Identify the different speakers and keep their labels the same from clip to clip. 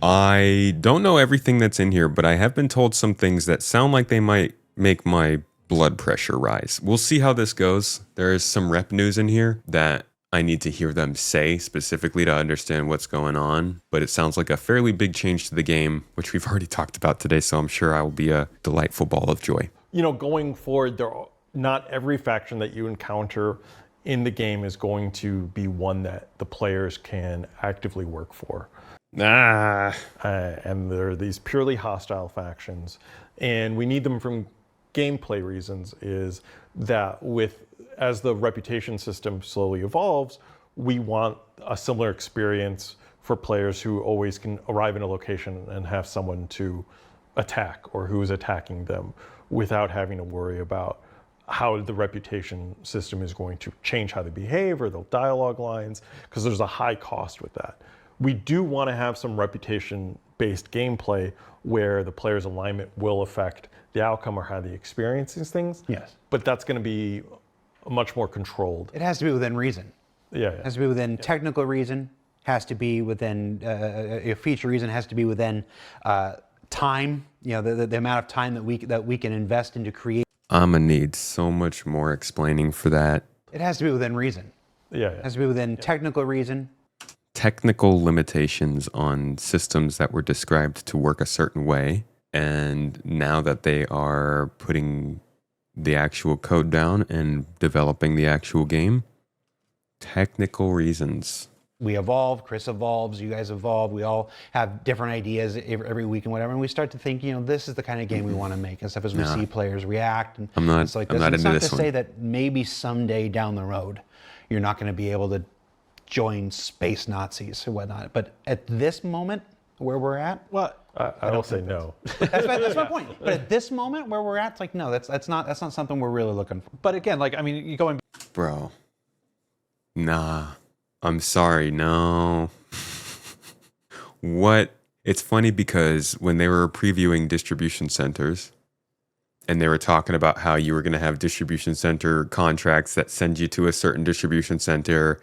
Speaker 1: I don't know everything that's in here, but I have been told some things that sound like they might make my blood pressure rise. We'll see how this goes. There is some rep news in here that I need to hear them say specifically to understand what's going on, but it sounds like a fairly big change to the game, which we've already talked about today, so I'm sure I will be a delightful ball of joy.
Speaker 2: Going forward, not every faction that you encounter in the game is going to be one that the players can actively work for. And there are these purely hostile factions, and we need them from gameplay reasons. Is that as the reputation system slowly evolves, we want a similar experience for players who always can arrive in a location and have someone to attack or who is attacking them without having to worry about how the reputation system is going to change how they behave or the dialogue lines, because there's a high cost with that. We do want to have some reputation-based gameplay where the player's alignment will affect the outcome or how they experience these things.
Speaker 3: Yes.
Speaker 2: But that's going to be much more controlled.
Speaker 3: It has to be within reason.
Speaker 2: Yeah.
Speaker 3: It has to be within technical reason, has to be within a feature reason, has to be within time, the amount of time that we can invest into create.
Speaker 1: I'm gonna need so much more explaining for that.
Speaker 3: It has to be within reason.
Speaker 2: Yeah.
Speaker 3: It has to be within technical reason.
Speaker 1: Technical limitations on systems that were described to work a certain way, and now that they are putting the actual code down and developing the actual game, technical reasons.
Speaker 3: We evolve, Chris evolves, you guys evolve, we all have different ideas every week and whatever, and we start to think, this is the kind of game we want to make and stuff as we see players react. And
Speaker 1: I'm not,
Speaker 3: it's like
Speaker 1: I'm
Speaker 3: this.
Speaker 1: not
Speaker 3: It's
Speaker 1: into
Speaker 3: not
Speaker 1: this
Speaker 3: to
Speaker 1: one.
Speaker 3: say that maybe someday down the road, you're not going to be able to join space Nazis or whatnot, but at this moment, where we're at,
Speaker 2: Well, I don't say no.
Speaker 3: that's my point. But at this moment, where we're at, it's like, no, that's not something we're really looking for.
Speaker 4: But again, you going.
Speaker 1: Bro. Nah. I'm sorry, no. What? It's funny because when they were previewing distribution centers and they were talking about how you were going to have distribution center contracts that send you to a certain distribution center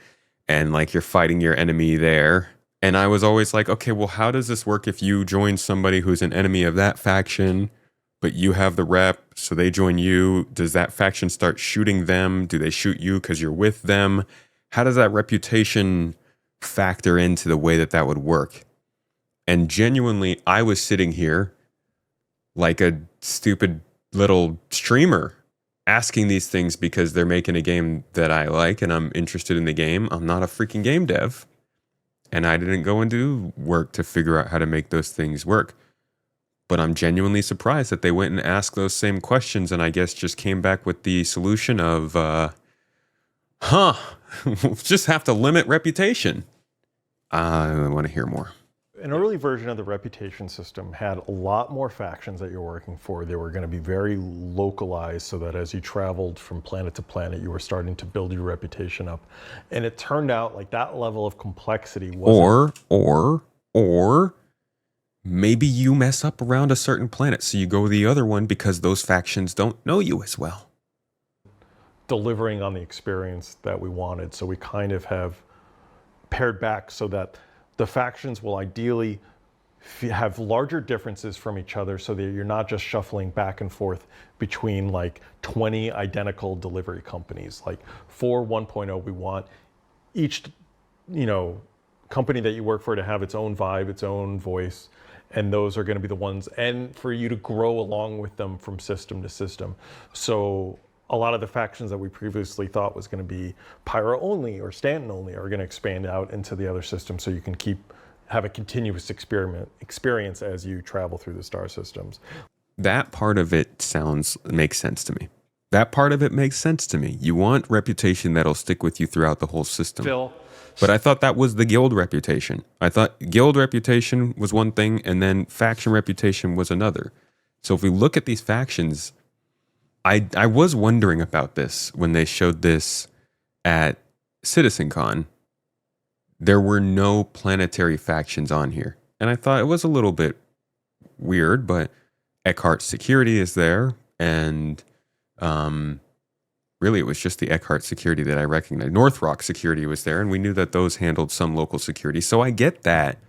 Speaker 1: and like you're fighting your enemy there. And I was always like, okay, well, how does this work if you join somebody who's an enemy of that faction, but you have the rep, so they join you? Does that faction start shooting them? Do they shoot you because you're with them? How does that reputation factor into the way that would work? And genuinely, I was sitting here like a stupid little streamer asking these things because they're making a game that I like and I'm interested in the game. I'm not a freaking game dev. And I didn't go and do work to figure out how to make those things work. But I'm genuinely surprised that they went and asked those same questions and I guess just came back with the solution of, we'll just have to limit reputation. I want to hear more.
Speaker 2: An early version of the reputation system had a lot more factions that you're working for. They were going to be very localized so that as you traveled from planet to planet, you were starting to build your reputation up. And it turned out like that level of complexity wasn't...
Speaker 1: Or maybe you mess up around a certain planet, so you go to the other one because those factions don't know you as well.
Speaker 2: Delivering on the experience that we wanted. So we kind of have pared back so that the factions will ideally have larger differences from each other so that you're not just shuffling back and forth between like 20 identical delivery companies. Like for 1.0, we want each, company that you work for to have its own vibe, its own voice, and those are going to be the ones, and for you to grow along with them from system to system. So a lot of the factions that we previously thought was going to be Pyro only or Stanton only are going to expand out into the other systems so you can have a continuous experience as you travel through the star systems.
Speaker 1: That part of it makes sense to me. That part of it makes sense to me. You want reputation that'll stick with you throughout the whole system.
Speaker 4: Phil.
Speaker 1: But I thought that was the guild reputation. I thought guild reputation was one thing and then faction reputation was another. So if we look at these factions, I was wondering about this when they showed this at CitizenCon. There were no planetary factions on here. And I thought it was a little bit weird, but Eckhart Security is there. And really, it was just the Eckhart Security that I recognized. North Rock Security was there, and we knew that those handled some local security. So I get that.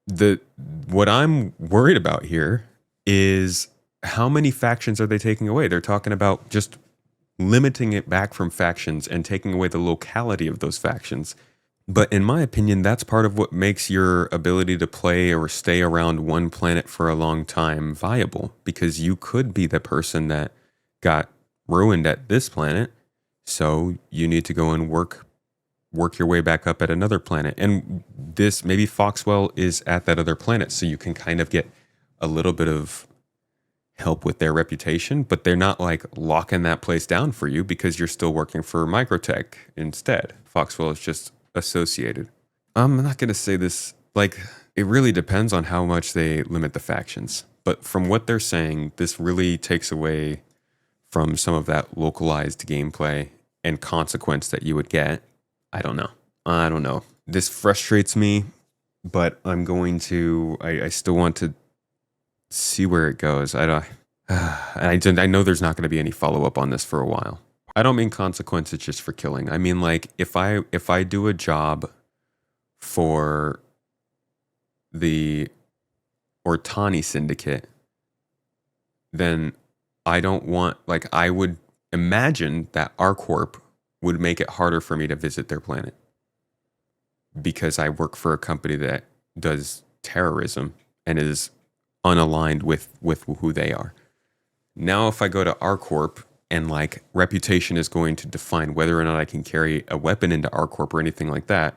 Speaker 1: the what I'm worried about here is how many factions are they taking away? They're talking about just limiting it back from factions and taking away the locality of those factions. But in my opinion, that's part of what makes your ability to play or stay around one planet for a long time viable, because you could be the person that got ruined at this planet, so you need to go and work your way back up at another planet. And this, maybe Foxwell is at that other planet, so you can kind of get a little bit of help with their reputation, but they're not like locking that place down for you because you're still working for Microtech instead. Foxwell is just associated. I'm not going to say this, like, it really depends on how much they limit the factions. But from what they're saying, this really takes away from some of that localized gameplay and consequence that you would get. I don't know. This frustrates me, but I'm going to, I still want to see where it goes. I know there's not going to be any follow-up on this for a while. I don't mean consequences just for killing. I mean, like, if I do a job for the Ortani Syndicate, then I don't want, like, I would imagine that ArcCorp would make it harder for me to visit their planet because I work for a company that does terrorism and is unaligned with who they are. Now, if I go to ArcCorp and like reputation is going to define whether or not I can carry a weapon into ArcCorp or anything like that,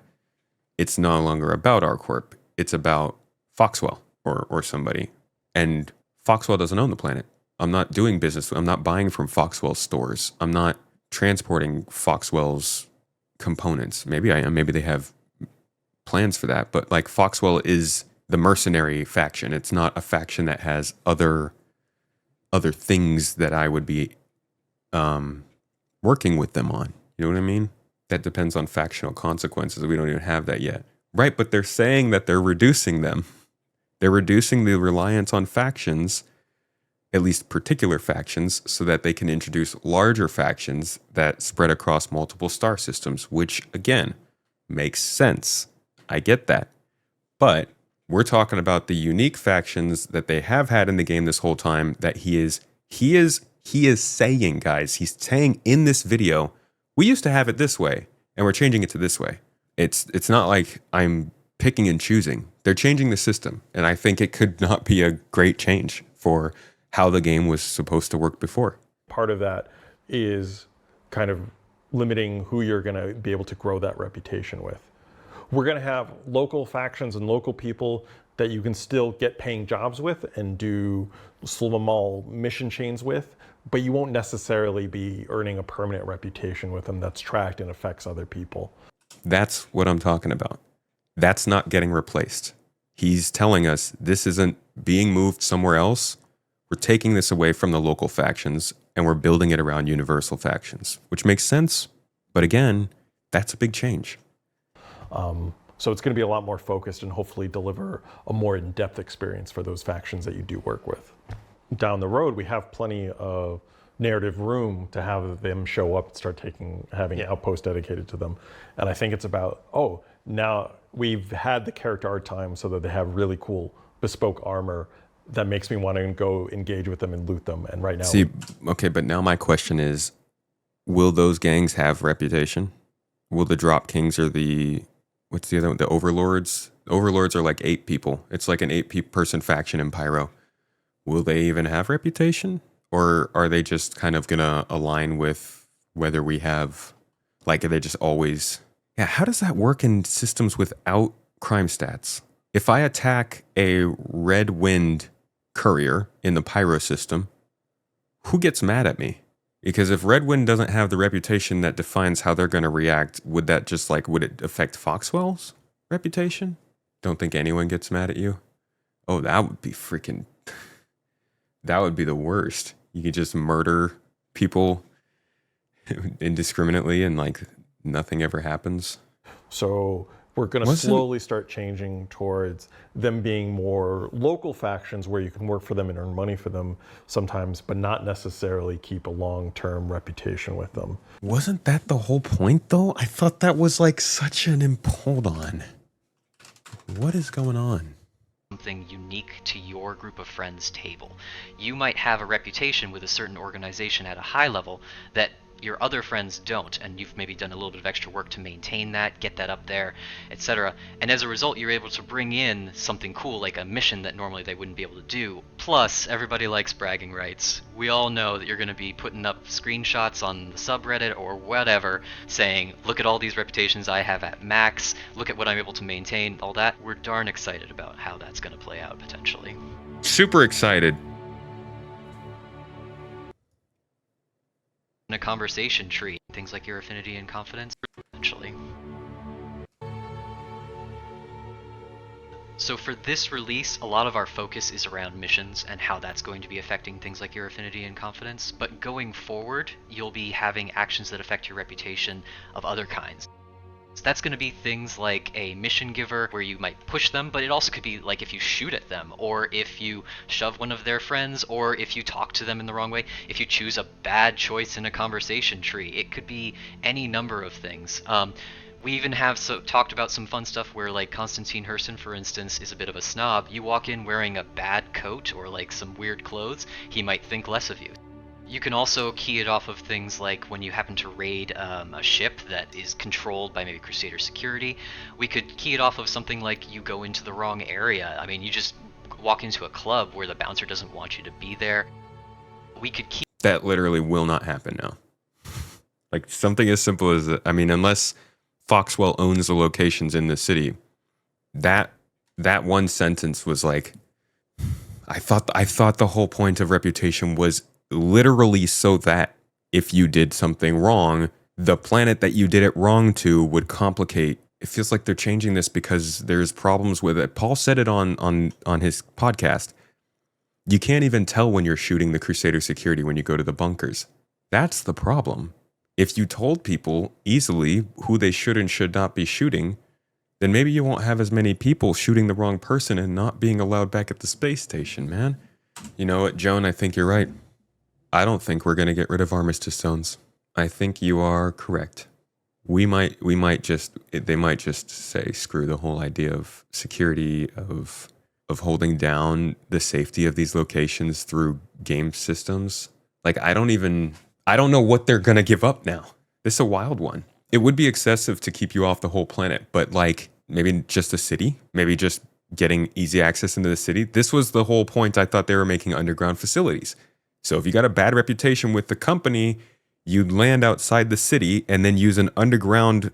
Speaker 1: it's no longer about ArcCorp. It's about Foxwell or somebody. And Foxwell doesn't own the planet. I'm not doing business. I'm not buying from Foxwell stores. I'm not transporting Foxwell's components. Maybe I am. Maybe they have plans for that. But like, Foxwell is the mercenary faction. It's not a faction that has other things that I would be working with them on. You know what I mean? That depends on factional consequences. We don't even have that yet. Right, but they're saying that they're reducing them. They're reducing the reliance on factions, at least particular factions, so that they can introduce larger factions that spread across multiple star systems, which, again, makes sense. I get that. But we're talking about the unique factions that they have had in the game this whole time that he is saying, guys, he's saying in this video, we used to have it this way, and we're changing it to this way. It's not like I'm picking and choosing. They're changing the system, and I think it could not be a great change for how the game was supposed to work before.
Speaker 2: Part of that is kind of limiting who you're going to be able to grow that reputation with. We're going to have local factions and local people that you can still get paying jobs with and do small mission chains with, but you won't necessarily be earning a permanent reputation with them that's tracked and affects other people.
Speaker 1: That's what I'm talking about. That's not getting replaced. He's telling us this isn't being moved somewhere else. We're taking this away from the local factions and we're building it around universal factions, which makes sense. But again, that's a big change.
Speaker 2: So it's going to be a lot more focused and hopefully deliver a more in-depth experience for those factions that you do work with. Down the road, we have plenty of narrative room to have them show up and start having outposts dedicated to them. And I think it's about, now we've had the character art time so that they have really cool bespoke armor that makes me want to go engage with them and loot them. And right now...
Speaker 1: but now my question is, will those gangs have reputation? Will the Drop Kings or what's the other one? The Overlords? The Overlords are like 8 people. It's like an 8-person faction in Pyro. Will they even have reputation? Or are they just kind of going to align with whether we have, like, are they just always... Yeah, how does that work in systems without crime stats? If I attack a Red Wind courier in the Pyro system, who gets mad at me? Because if Red Wind doesn't have the reputation that defines how they're going to react, would it affect Foxwell's reputation? Don't think anyone gets mad at you? Oh, that would be that would be the worst. You could just murder people indiscriminately and like nothing ever happens.
Speaker 2: So we're going to slowly start changing towards them being more local factions where you can work for them and earn money for them sometimes, but not necessarily keep a long-term reputation with them.
Speaker 1: Wasn't that the whole point, though? I thought that was like such hold on. What is going on?
Speaker 4: something unique to your group of friends table. You might have a reputation with a certain organization at a high level that your other friends don't, and you've maybe done a little bit of extra work to maintain that, get that up there, etc. And as a result, you're able to bring in something cool like a mission that normally they wouldn't be able to do. Plus, everybody likes bragging rights. We all know that you're going to be putting up screenshots on the subreddit or whatever saying, look at all these reputations I have at max, look at what I'm able to maintain, all that. We're darn excited about how that's going to play out potentially.
Speaker 1: Super excited.
Speaker 4: In a conversation tree, things like your affinity and confidence, essentially. So for this release, a lot of our focus is around missions and how that's going to be affecting things like your affinity and confidence, but going forward, you'll be having actions that affect your reputation of other kinds. So that's going to be things like a mission giver where you might push them, but it also could be like if you shoot at them, or if you shove one of their friends, or if you talk to them in the wrong way, if you choose a bad choice in a conversation tree. It could be any number of things. We even have talked about some fun stuff where, like, Konstantin Herson, for instance, is a bit of a snob. You walk in wearing a bad coat or like some weird clothes, he might think less of you. You can also key it off of things like when you happen to raid a ship that is controlled by maybe Crusader security. We could key it off of something like you go into the wrong area. I mean, you just walk into a club where the bouncer doesn't want you to be there. We could keep...
Speaker 1: That literally will not happen now. Like, something as simple as, I mean, unless Foxwell owns the locations in the city, that one sentence was like, I thought the whole point of reputation was literally so that if you did something wrong, the planet that you did it wrong to would complicate. It feels like they're changing this because there's problems with it. Paul said it on his podcast. You can't even tell when you're shooting the Crusader security when you go to the bunkers. That's the problem. If you told people easily who they should and should not be shooting, then maybe you won't have as many people shooting the wrong person and not being allowed back at the space station, man. You know what, Joan, I think you're right. I don't think we're going to get rid of armistice zones. I think you are correct. They might just say, screw the whole idea of security, of holding down the safety of these locations through game systems. Like, I don't know what they're going to give up now. This is a wild one. It would be excessive to keep you off the whole planet, but like maybe just a city, maybe just getting easy access into the city. This was the whole point. I thought they were making underground facilities. So if you got a bad reputation with the company, you'd land outside the city and then use an underground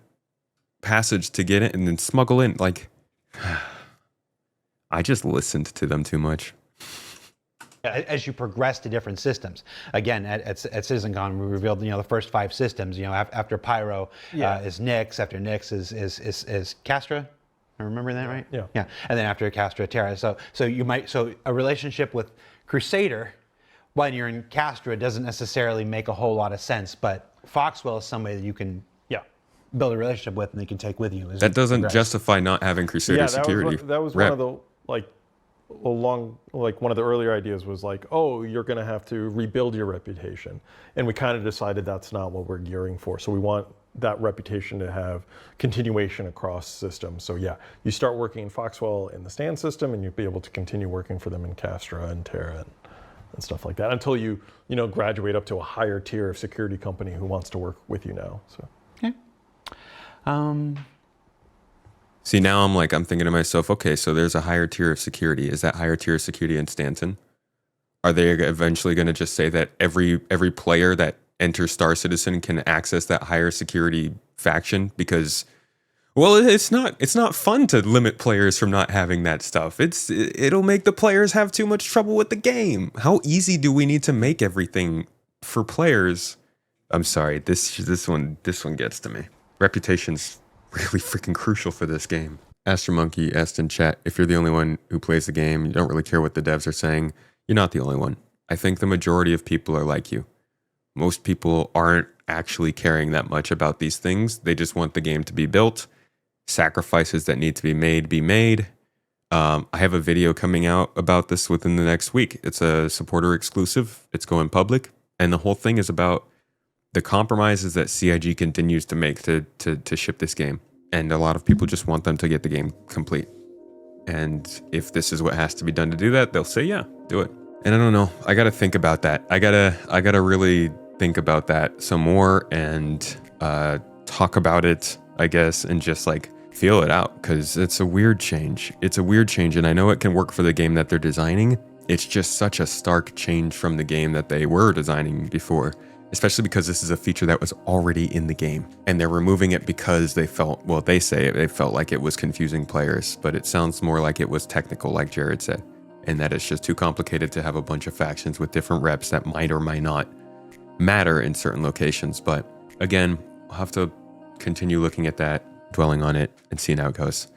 Speaker 1: passage to get in and then smuggle in. Like, I just listened to them too much.
Speaker 3: As you progress to different systems, again at CitizenCon we revealed the first 5 systems. After Pyro is Nyx, after Nyx is Castra. I remember that right?
Speaker 2: Yeah.
Speaker 3: And then after Castra, Terra. So a relationship with Crusader when you're in Castra doesn't necessarily make a whole lot of sense, but Foxwell is somebody that you can build a relationship with and they can take with you.
Speaker 1: That doesn't justify not having Crusader security.
Speaker 2: That was one of the one of the earlier ideas was like, oh, you're going to have to rebuild your reputation. And we kind of decided that's not what we're gearing for. So we want that reputation to have continuation across systems. So yeah, you start working in Foxwell in the Stand system and you'll be able to continue working for them in Castra and Terra and stuff like that until you graduate up to a higher tier of security company who wants to work with you now. So.
Speaker 3: Okay.
Speaker 1: See, now I'm thinking to myself, okay, so there's a higher tier of security. Is that higher tier of security in Stanton? Are they eventually going to just say that every player that enters Star Citizen can access that higher security faction? Because, well, it's not fun to limit players from not having that stuff. It'll make the players have too much trouble with the game. How easy do we need to make everything for players? I'm sorry, this one gets to me. Reputation's really freaking crucial for this game. Astromonkey asked in chat, if you're the only one who plays the game, you don't really care what the devs are saying, you're not the only one. I think the majority of people are like you. Most people aren't actually caring that much about these things. They just want the game to be built. Sacrifices that need to be made. I have a video coming out about this within the next week. It's a supporter exclusive. It's going public. And the whole thing is about the compromises that CIG continues to make to ship this game. And a lot of people just want them to get the game complete. And if this is what has to be done to do that, they'll say, yeah, do it. And I don't know. I got to think about that. I gotta really think about that some more and talk about it, I guess, and just like feel it out, because it's a weird change. It's a weird change, and I know it can work for the game that they're designing. It's just such a stark change from the game that they were designing before, especially because this is a feature that was already in the game. And they're removing it because they felt, well, they say they felt like it was confusing players, but it sounds more like it was technical, like Jared said, and that it's just too complicated to have a bunch of factions with different reps that might or might not matter in certain locations. But again, I'll have to continue looking at that, dwelling on it, and seeing how it goes.